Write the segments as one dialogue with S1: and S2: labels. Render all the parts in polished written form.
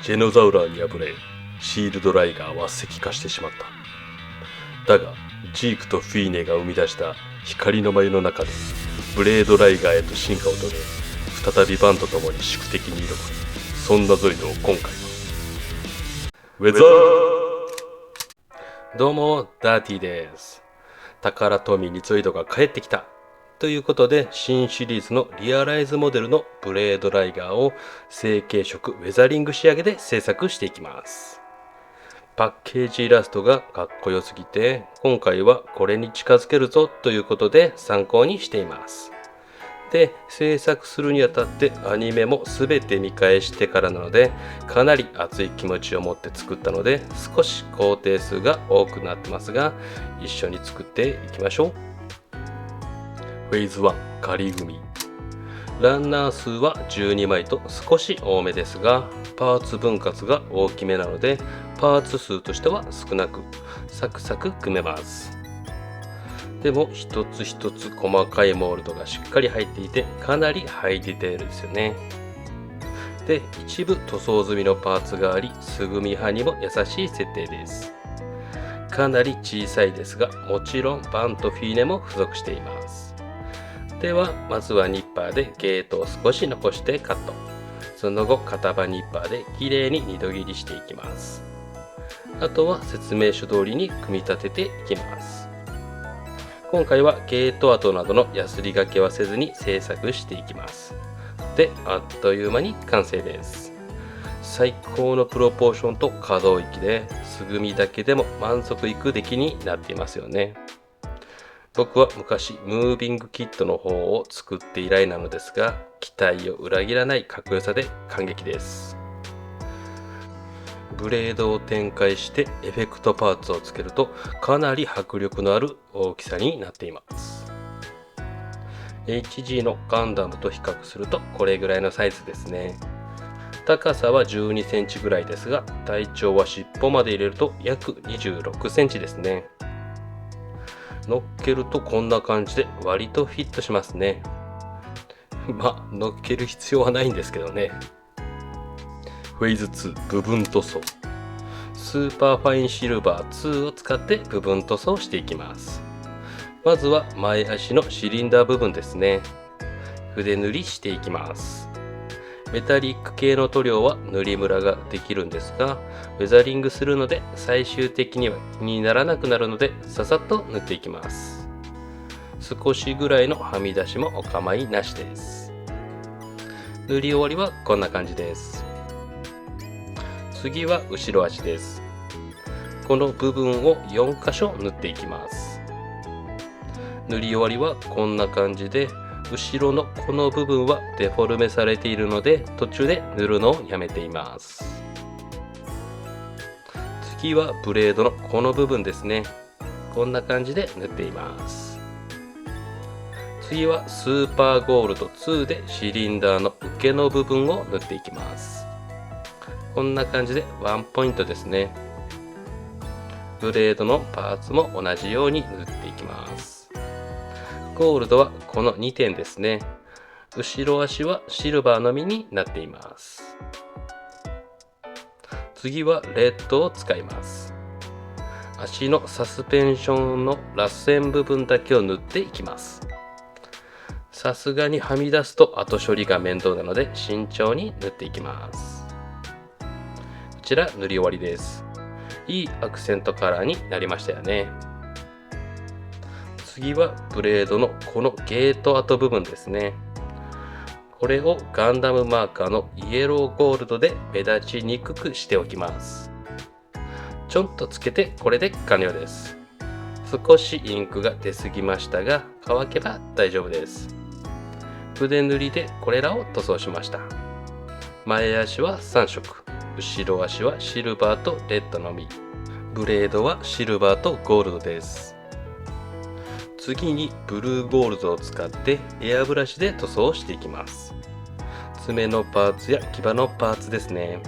S1: ジェノザウラーに敗れ、シールドライガーは石化してしまった。だが、ジークとフィーネが生み出した光の眉の中で、ブレードライガーへと進化を遂げ、再びバンと共に宿敵に挑む。そんなゾイドを今回は。ウェザーどうも、ダーティーです。宝富にゾイドが帰ってきた。ということで、新シリーズのリアライズモデルのブレードライガーを成型色ウェザリング仕上げで制作していきます。パッケージイラストがかっこよすぎて、今回はこれに近づけるぞということで参考にしています。で、制作するにあたってアニメも全て見返してからなので、かなり熱い気持ちを持って作ったので、少し工程数が多くなってますが、一緒に作っていきましょう。フェーズ1仮組み。ランナー数は12枚と少し多めですが、パーツ分割が大きめなので、パーツ数としては少なく、サクサク組めます。でも一つ一つ細かいモールドがしっかり入っていて、かなりハイディテールですよね。で、一部塗装済みのパーツがあり、素組み派にも優しい設定です。かなり小さいですが、もちろんバンとフィーネも付属しています。では、まずはニッパーでゲートを少し残してカット。その後、片刃ニッパーできれいに2度切りしていきます。あとは説明書通りに組み立てていきます。今回はゲート跡などのヤスリがけはせずに製作していきます。で、あっという間に完成です。最高のプロポーションと可動域で、素組みだけでも満足いく出来になっていますよね。僕は昔ムービングキットの方を作って以来なのですが、期待を裏切らないかっこよさで感激です。ブレードを展開してエフェクトパーツをつけるとかなり迫力のある大きさになっています。 HG のガンダムと比較するとこれぐらいのサイズですね。高さは12センチぐらいですが、体長は尻尾まで入れると約26センチですね。乗っけるとこんな感じで割とフィットしますね。まあ乗っける必要はないんですけどね。フェーズ2部分塗装。スーパーファインシルバー2を使って部分塗装していきます。まずは前足のシリンダー部分ですね。筆塗りしていきます。メタリック系の塗料は塗りムラができるんですが、ウェザリングするので最終的には気にならなくなるので、ささっと塗っていきます。少しぐらいのはみ出しもお構いなしです。塗り終わりはこんな感じです。次は後ろ足です。この部分を4箇所塗っていきます。塗り終わりはこんな感じで、後ろのこの部分はデフォルメされているので、途中で塗るのをやめています。次はブレードのこの部分ですね。こんな感じで塗っています。次はスーパーゴールド2でシリンダーの受けの部分を塗っていきます。こんな感じでワンポイントですね。ブレードのパーツも同じように塗っていきます。ゴールドはこの2点ですね。後ろ足はシルバーのみになっています。次はレッドを使います。足のサスペンションの螺旋部分だけを塗っていきます。さすがにはみ出すと後処理が面倒なので慎重に塗っていきます。こちら塗り終わりです。いいアクセントカラーになりましたよね。次はブレードのこのゲート跡部分ですね。これをガンダムマーカーのイエローゴールドで目立ちにくくしておきます。ちょんとつけてこれで完了です。少しインクが出過ぎましたが、乾けば大丈夫です。筆塗りでこれらを塗装しました。前足は3色、後ろ足はシルバーとレッドのみ、ブレードはシルバーとゴールドです。次にブルーゴールドを使ってエアブラシで塗装していきます。爪のパーツや牙のパーツですね。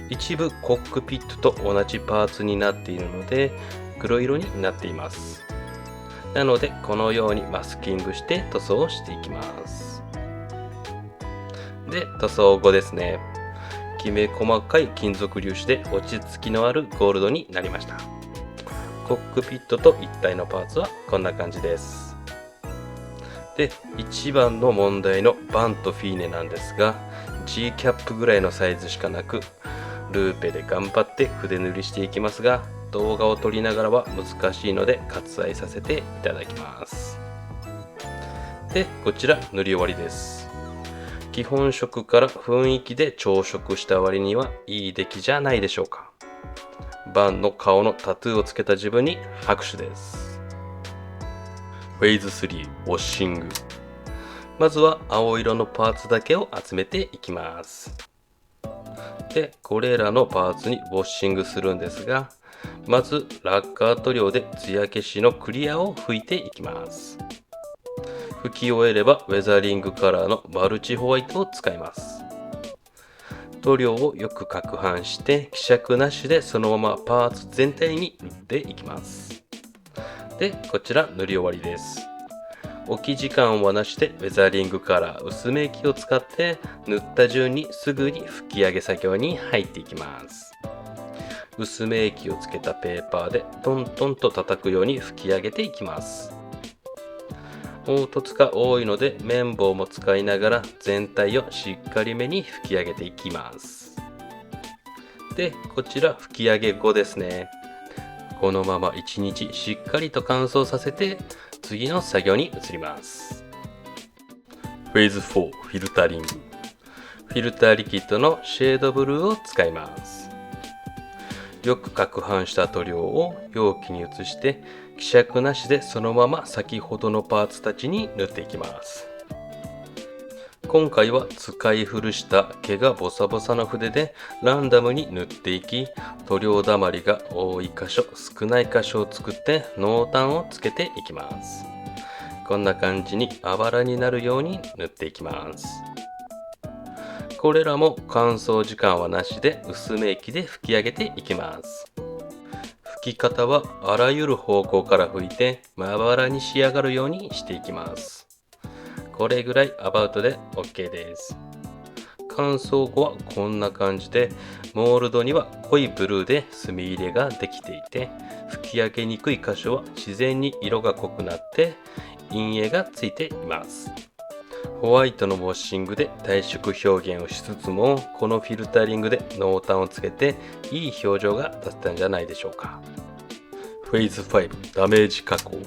S1: 一部コックピットと同じパーツになっているので黒色になっています。なのでこのようにマスキングして塗装をしていきます。で、塗装後ですね。きめ細かい金属粒子で落ち着きのあるゴールドになりました。コックピットと一体のパーツはこんな感じです。で、一番の問題のバンとフィーネなんですが、G キャップぐらいのサイズしかなく、ルーペで頑張って筆塗りしていきますが、動画を撮りながらは難しいので割愛させていただきます。で、こちら塗り終わりです。基本色から雰囲気で調色した割にはいい出来じゃないでしょうか。バンの顔のタトゥーをつけた自分に拍手です。フェーズ3、ウォッシング。まずは青色のパーツだけを集めていきます。で、これらのパーツにウォッシングするんですが、まずラッカー塗料で艶消しのクリアを拭いていきます。拭き終えればウェザリングカラーのマルチホワイトを使います。塗料をよく攪拌して希釈なしでそのままパーツ全体に塗っていきます。で、こちら塗り終わりです。置き時間はなしでウェザリングカラー薄め液を使って塗った順にすぐに拭き上げ作業に入っていきます。薄め液をつけたペーパーでトントンと叩くように拭き上げていきます。凹凸が多いので綿棒も使いながら全体をしっかりめに拭き上げていきます。で、こちら拭き上げ後ですね。このまま1日しっかりと乾燥させて次の作業に移ります。フェーズ4、フィルタリング。フィルターリキッドのシェードブルーを使います。よく攪拌した塗料を容器に移して希釈なしでそのまま先ほどのパーツたちに塗っていきます。今回は使い古した毛がボサボサの筆でランダムに塗っていき、塗料だまりが多い箇所少ない箇所を作って濃淡をつけていきます。こんな感じにあばらになるように塗っていきます。これらも乾燥時間はなしで薄め液で拭き上げていきます。拭き方はあらゆる方向から拭いてまばらに仕上がるようにしていきます。これぐらいアバウトで OK です。乾燥後はこんな感じでモールドには濃いブルーで墨入れができていて、拭き上げにくい箇所は自然に色が濃くなって陰影がついています。ホワイトのウォッシングで退色表現をしつつも、このフィルタリングで濃淡をつけていい表情が出せたんじゃないでしょうか。フェーズ5、ダメージ加工。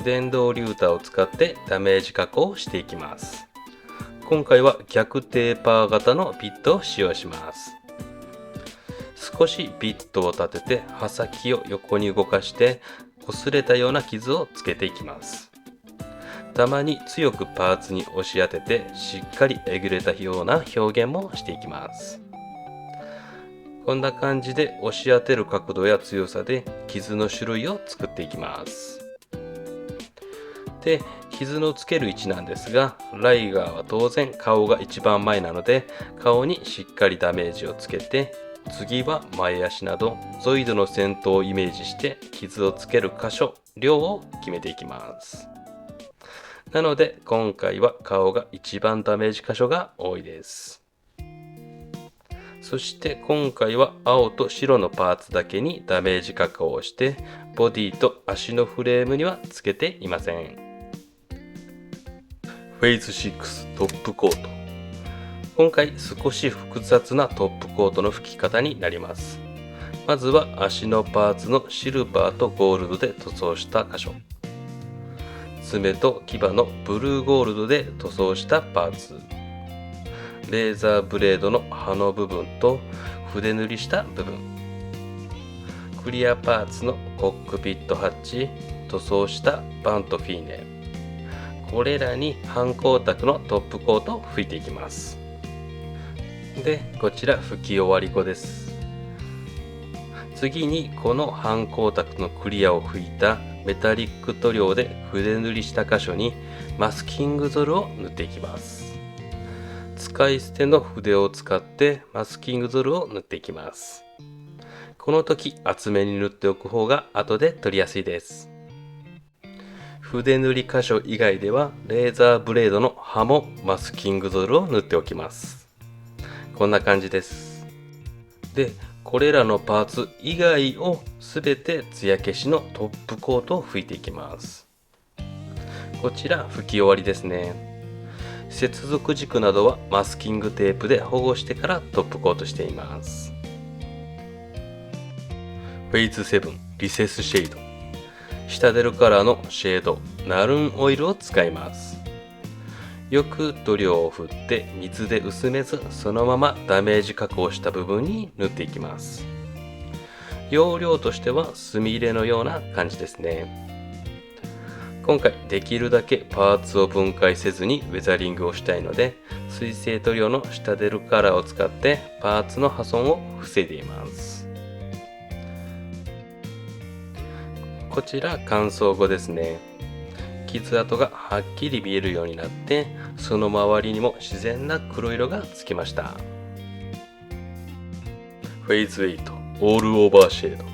S1: 電動リューターを使ってダメージ加工をしていきます。今回は逆テーパー型のビットを使用します。少しビットを立てて刃先を横に動かして擦れたような傷をつけていきます。たまに強くパーツに押し当ててしっかりえぐれたような表現もしていきます。こんな感じで押し当てる角度や強さで傷の種類を作っていきます。で、傷のつける位置なんですが、ライガーは当然顔が一番前なので顔にしっかりダメージをつけて、次は前足などゾイドの先頭をイメージして傷をつける箇所、量を決めていきます。なので今回は顔が一番ダメージ箇所が多いです。そして今回は青と白のパーツだけにダメージ加工をしてボディと足のフレームにはつけていません。フェーズ6、トップコート。今回少し複雑なトップコートの拭き方になります。まずは足のパーツのシルバーとゴールドで塗装した箇所、爪と牙のブルーゴールドで塗装したパーツ、レーザーブレードの刃の部分と筆塗りした部分、クリアパーツのコックピットハッチ、塗装したバンとフィーネ、これらに半光沢のトップコートを拭いていきます。で、こちら拭き終わり後です。次にこの半光沢のクリアを拭いたメタリック塗料で筆塗りした箇所にマスキングゾルを塗っていきます。使い捨ての筆を使ってマスキングゾルを塗っていきます。この時厚めに塗っておく方が後で取りやすいです。筆塗り箇所以外ではレーザーブレードの刃もマスキングゾルを塗っておきます。こんな感じです。で、これらのパーツ以外をすべて艶消しのトップコートを拭いていきます。こちら拭き終わりですね。接続軸などはマスキングテープで保護してからトップコートしています。フェイズ7リセスシェード、下出るカラーのシェードナルンオイルを使います。よく塗料を振って水で薄めず、そのままダメージ加工した部分に塗っていきます。容量としては墨入れのような感じですね。今回できるだけパーツを分解せずにウェザリングをしたいので、水性塗料の下出るカラーを使ってパーツの破損を防いでいます。こちら乾燥後ですね。傷跡がはっきり見えるようになって、その周りにも自然な黒色がつきました。フェイズ8オールオーバーシェード、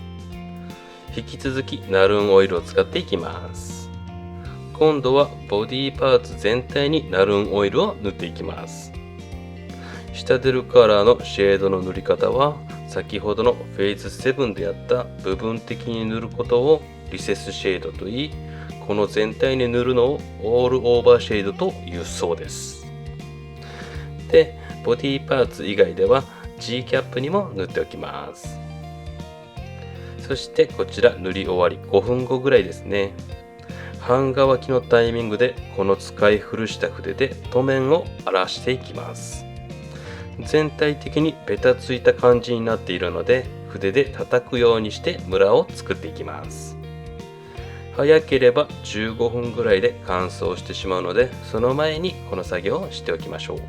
S1: 引き続きナルンオイルを使っていきます。今度はボディパーツ全体にナルンオイルを塗っていきます。下出るカラーのシェードの塗り方は先ほどのフェイズ7でやった部分的に塗ることをリセスシェードといい、この全体に塗るのをオールオーバーシェードというそうです。で、ボディパーツ以外では G キャップにも塗っておきます。そしてこちら塗り終わり5分後ぐらいですね。半乾きのタイミングでこの使い古した筆で塗面を荒らしていきます。全体的にベタついた感じになっているので、筆で叩くようにしてムラを作っていきます。早ければ15分ぐらいで乾燥してしまうので、その前にこの作業をしておきましょう。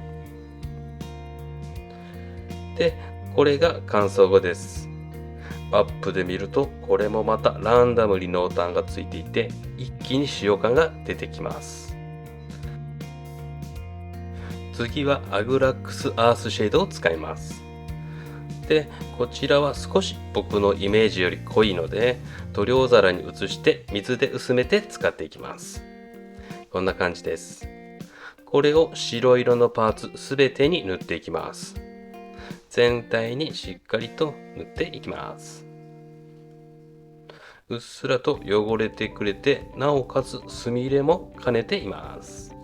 S1: で、これが乾燥後です。アップで見るとこれもまたランダムに濃淡がついていて、一気に使用感が出てきます。次はアグラックスアースシェードを使います。で、こちらは少し僕のイメージより濃いので、塗料皿に移して水で薄めて使っていきます。こんな感じです。これを白色のパーツすべてに塗っていきます。全体にしっかりと塗っていきます。うっすらと汚れてくれて、なおかつ墨入れも兼ねています。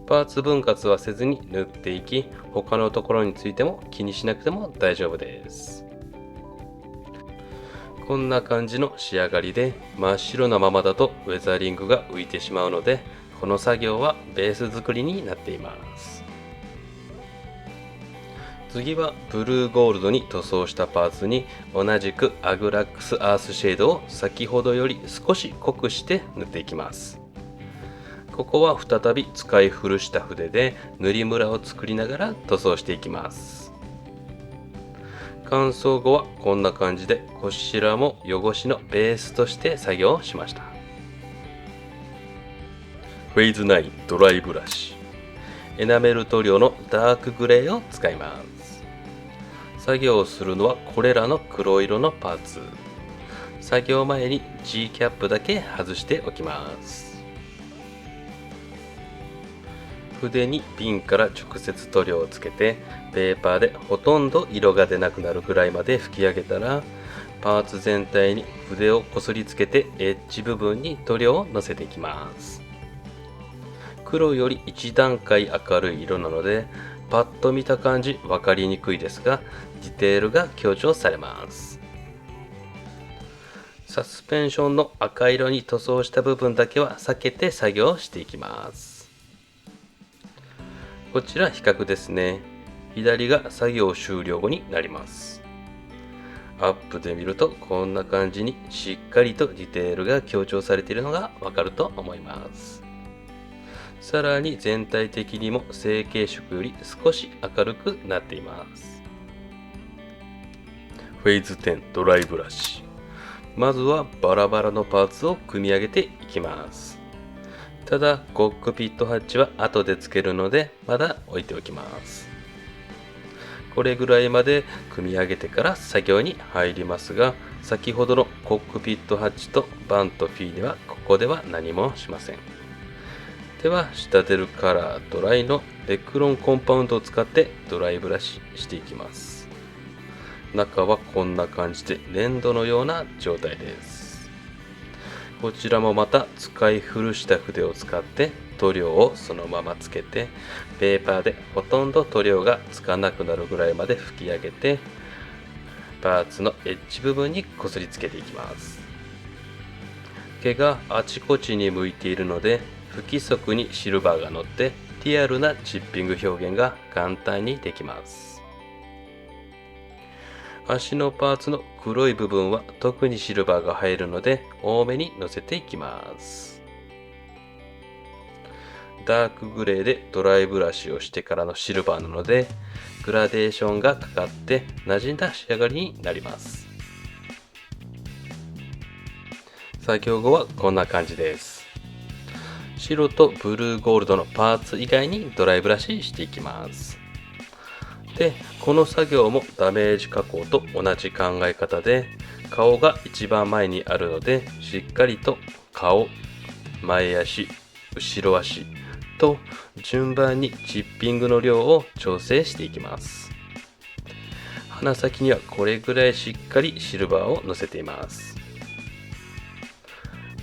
S1: パーツ分割はせずに塗っていき、他のところについても気にしなくても大丈夫です。こんな感じの仕上がりで、真っ白なままだとウェザリングが浮いてしまうので、この作業はベース作りになっています。次はブルーゴールドに塗装したパーツに同じくアグラックスアースシェードを先ほどより少し濃くして塗っていきます。ここは再び使い古した筆で塗りムラを作りながら塗装していきます。乾燥後はこんな感じで、こちらも汚しのベースとして作業をしました。フェイズ9ドライブラシ、エナメル塗料のダークグレーを使います。作業をするのはこれらの黒色のパーツ。作業前に G キャップだけ外しておきます。筆に瓶から直接塗料をつけて、ペーパーでほとんど色が出なくなるぐらいまで拭き上げたら、パーツ全体に筆をこすりつけてエッジ部分に塗料をのせていきます。黒より1段階明るい色なので、パッと見た感じ分かりにくいですが、ディテールが強調されます。サスペンションの赤色に塗装した部分だけは避けて作業していきます。こちら比較ですね。左が作業終了後になります。アップで見るとこんな感じにしっかりとディテールが強調されているのがわかると思います。さらに全体的にも成型色より少し明るくなっています。フェイズ10ドライブラシ。まずはバラバラのパーツを組み上げていきます。ただコックピットハッチは後でつけるのでまだ置いておきます。これぐらいまで組み上げてから作業に入りますが、先ほどのコックピットハッチとバンとフィーではここでは何もしません。では下出るカラードライのレクロンコンパウンドを使ってドライブラシしていきます。中はこんな感じで粘土のような状態です。こちらもまた使い古した筆を使って塗料をそのままつけて、ペーパーでほとんど塗料がつかなくなるぐらいまで拭き上げて、パーツのエッジ部分にこすりつけていきます。毛があちこちに向いているので、不規則にシルバーが乗ってリアルなチッピング表現が簡単にできます。足のパーツの黒い部分は特にシルバーが入るので多めにのせていきます。ダークグレーでドライブラシをしてからのシルバーなのでグラデーションがかかって馴染んだ仕上がりになります。作業後はこんな感じです。白とブルーゴールドのパーツ以外にドライブラシしていきます。で、この作業もダメージ加工と同じ考え方で、顔が一番前にあるのでしっかりと顔、前足、後ろ足と順番にチッピングの量を調整していきます。鼻先にはこれぐらいしっかりシルバーをのせています。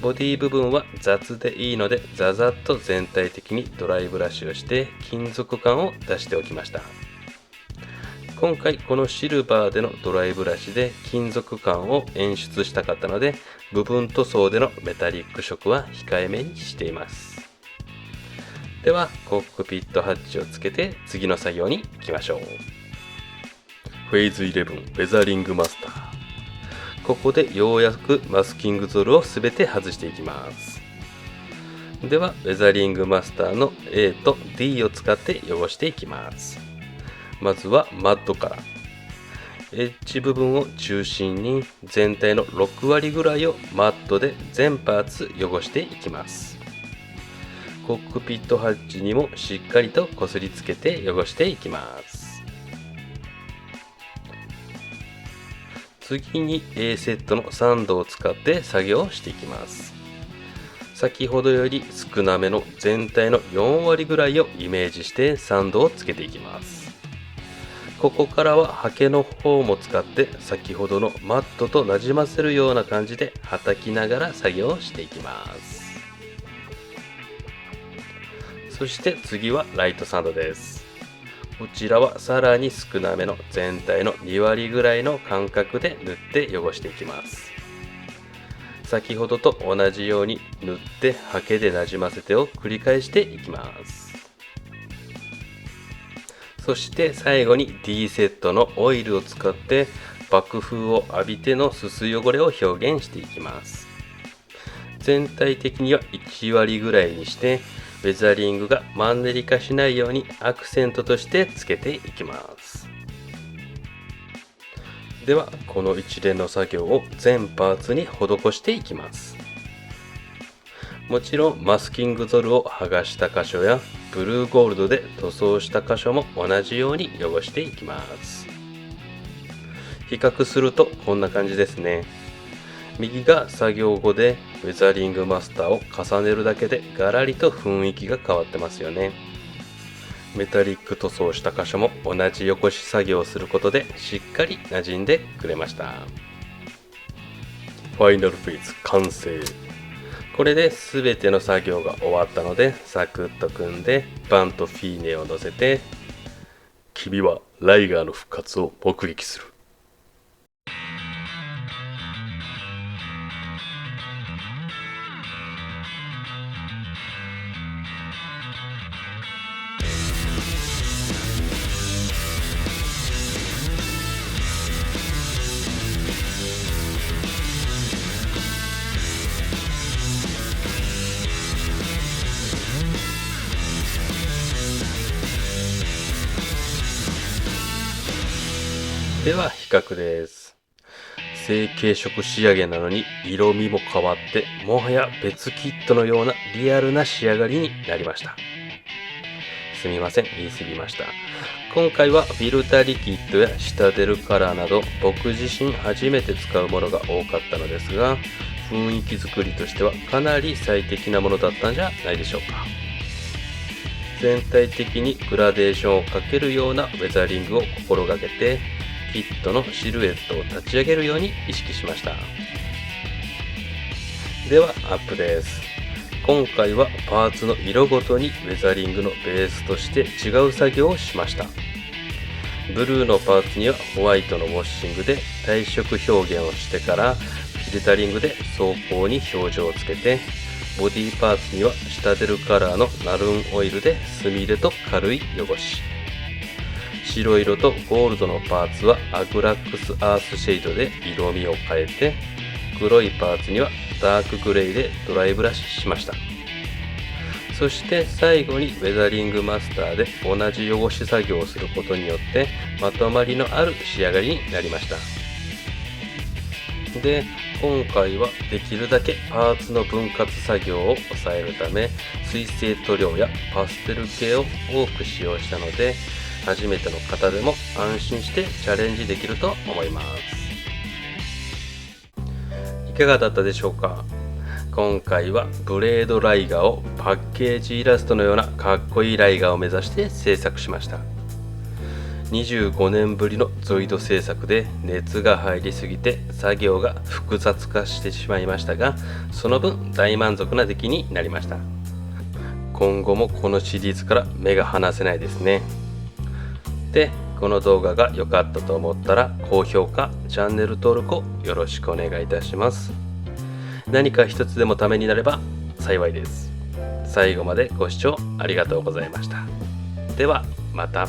S1: ボディ部分は雑でいいのでザザッと全体的にドライブラシをして金属感を出しておきました。今回このシルバーでのドライブラシで金属感を演出したかったので、部分塗装でのメタリック色は控えめにしています。ではコックピットハッチをつけて次の作業に行きましょう。フェーズ11ウェザリングマスター。ここでようやくマスキングゾルをすべて外していきます。ではウェザリングマスターの A と D を使って汚していきます。まずはマッドからエッジ部分を中心に全体の6割ぐらいをマットで全パーツ汚していきます。コックピットハッチにもしっかりとこすりつけて汚していきます。次に A セットのサンドを使って作業をしていきます。先ほどより少なめの全体の4割ぐらいをイメージしてサンドをつけていきます。ここからはハケの方も使って先ほどのマットとなじませるような感じではたきながら作業をしていきます。そして次はライトサンドです。こちらはさらに少なめの全体の2割ぐらいの間隔で塗って汚していきます。先ほどと同じように塗ってハケでなじませてを繰り返していきます。そして最後に D セットのオイルを使って爆風を浴びてのすす汚れを表現していきます。全体的には1割ぐらいにしてウェザリングがマンネリ化しないようにアクセントとしてつけていきます。ではこの一連の作業を全パーツに施していきます。もちろんマスキングゾルを剥がした箇所やブルーゴールドで塗装した箇所も同じように汚していきます。比較するとこんな感じですね。右が作業後でウェザリングマスターを重ねるだけでガラリと雰囲気が変わってますよね。メタリック塗装した箇所も同じ汚し作業をすることでしっかり馴染んでくれました。ファイナルフェーズ完成。これで全ての作業が終わったのでサクッと組んでバンとフィーネを乗せて、君はライガーの復活を目撃する。では比較です。成型色仕上げなのに色味も変わってもはや別キットのようなリアルな仕上がりになりました。すみません、言い過ぎました。今回はフィルタリキッドやシタデルカラーなど僕自身初めて使うものが多かったのですが、雰囲気作りとしてはかなり最適なものだったんじゃないでしょうか。全体的にグラデーションをかけるようなウェザリングを心がけて、キットのシルエットを立ち上げるように意識しました。ではアップです。今回はパーツの色ごとにウェザリングのベースとして違う作業をしました。ブルーのパーツにはホワイトのウォッシングで体色表現をしてから、フィルタリングで装甲に表情をつけて、ボディパーツにはシタデルカラーのナルンオイルで墨入れと軽い汚し、白色とゴールドのパーツはアグラックスアースシェイドで色味を変えて、黒いパーツにはダークグレイでドライブラシしました。そして最後にウェザリングマスターで同じ汚し作業をすることによってまとまりのある仕上がりになりました。で、今回はできるだけパーツの分割作業を抑えるため、水性塗料やパステル系を多く使用したので、初めての方でも安心してチャレンジできると思います。いかがだったでしょうか。今回はブレードライガーをパッケージイラストのようなかっこいいライガーを目指して制作しました。25年ぶりのゾイド制作で熱が入りすぎて作業が複雑化してしまいましたが、その分大満足な出来になりました。今後もこのシリーズから目が離せないですね。で、この動画が良かったと思ったら高評価、チャンネル登録をよろしくお願いいたします。何か一つでもためになれば幸いです。最後までご視聴ありがとうございました。ではまた。